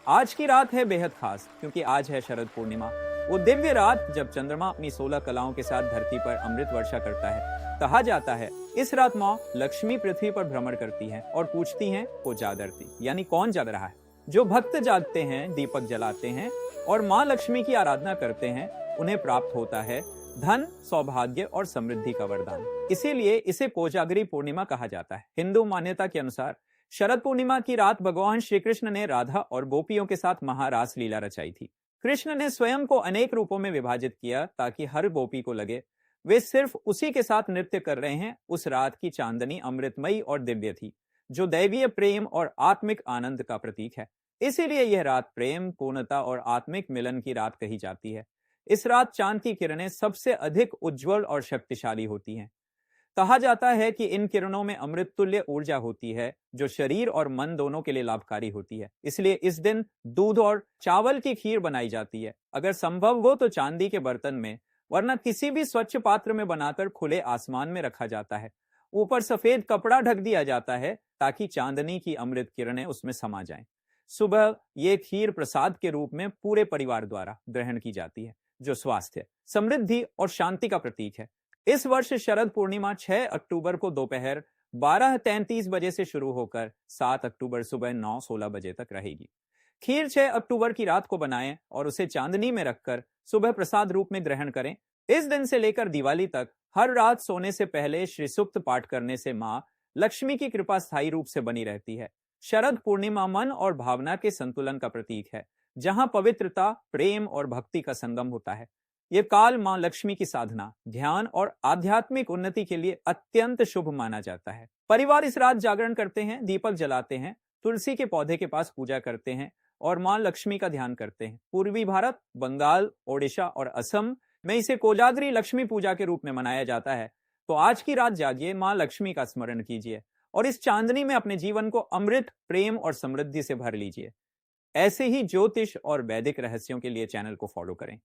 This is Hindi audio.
आज की रात है बेहद खास क्योंकि आज है शरद पूर्णिमा। वो दिव्य रात जब चंद्रमा अपनी 16 कलाओं के साथ धरती पर अमृत वर्षा करता है। कहा जाता है इस रात माँ लक्ष्मी पृथ्वी पर भ्रमण करती हैं और पूछती हैं को जागरती, यानी कौन जग रहा है। जो भक्त जागते हैं, दीपक जलाते हैं और माँ लक्ष्मी की आराधना करते हैं, उन्हें प्राप्त होता है धन, सौभाग्य और समृद्धि का वरदान। इसीलिए इसे कोजागरी पूर्णिमा कहा जाता है। हिंदू मान्यता के अनुसार शरद पूर्णिमा की रात भगवान श्री कृष्ण ने राधा और गोपियों के साथ महारास लीला रचाई थी। कृष्ण ने स्वयं को अनेक रूपों में विभाजित किया ताकि हर गोपी को लगे वे सिर्फ उसी के साथ नृत्य कर रहे हैं। उस रात की चांदनी अमृतमयी और दिव्य थी, जो दैवीय प्रेम और आत्मिक आनंद का प्रतीक है। इसीलिए यह रात प्रेम, पूर्णता और आत्मिक मिलन की रात कही जाती है। इस रात चांद की किरणें सबसे अधिक उज्जवल और शक्तिशाली होती हैं। कहा जाता है कि इन किरणों में अमृत तुल्य ऊर्जा होती है, जो शरीर और मन दोनों के लिए लाभकारी होती है। इसलिए इस दिन दूध और चावल की खीर बनाई जाती है। अगर संभव हो तो चांदी के बर्तन में, वरना किसी भी स्वच्छ पात्र में बनाकर खुले आसमान में रखा जाता है। ऊपर सफेद कपड़ा ढक दिया जाता है ताकि चांदनी की अमृत किरणें उसमें समा जाएं। सुबह ये खीर प्रसाद के रूप में पूरे परिवार द्वारा ग्रहण की जाती है, जो स्वास्थ्य, समृद्धि और शांति का प्रतीक है। इस वर्ष शरद पूर्णिमा 6 अक्टूबर को दोपहर 12:33 बजे से शुरू होकर 7 अक्टूबर सुबह 9:16 बजे तक रहेगी। खीर 6 अक्टूबर की रात को बनाएं और उसे चांदनी में रखकर सुबह प्रसाद रूप में ग्रहण करें। इस दिन से लेकर दिवाली तक हर रात सोने से पहले श्री सूक्त पाठ करने से मां लक्ष्मी की कृपा स्थायी रूप से बनी रहती है। शरद पूर्णिमा मन और भावना के संतुलन का प्रतीक है, जहां पवित्रता, प्रेम और भक्ति का संगम होता है। ये काल मां लक्ष्मी की साधना, ध्यान और आध्यात्मिक उन्नति के लिए अत्यंत शुभ माना जाता है। परिवार इस रात जागरण करते हैं, दीपक जलाते हैं, तुलसी के पौधे के पास पूजा करते हैं और मां लक्ष्मी का ध्यान करते हैं। पूर्वी भारत, बंगाल, ओडिशा और असम में इसे कोजागरी लक्ष्मी पूजा के रूप में मनाया जाता है। तो आज की रात जागिए, मां लक्ष्मी का स्मरण कीजिए और इस चांदनी में अपने जीवन को अमृत, प्रेम और समृद्धि से भर लीजिए। ऐसे ही ज्योतिष और वैदिक रहस्यों के लिए चैनल को फॉलो करें।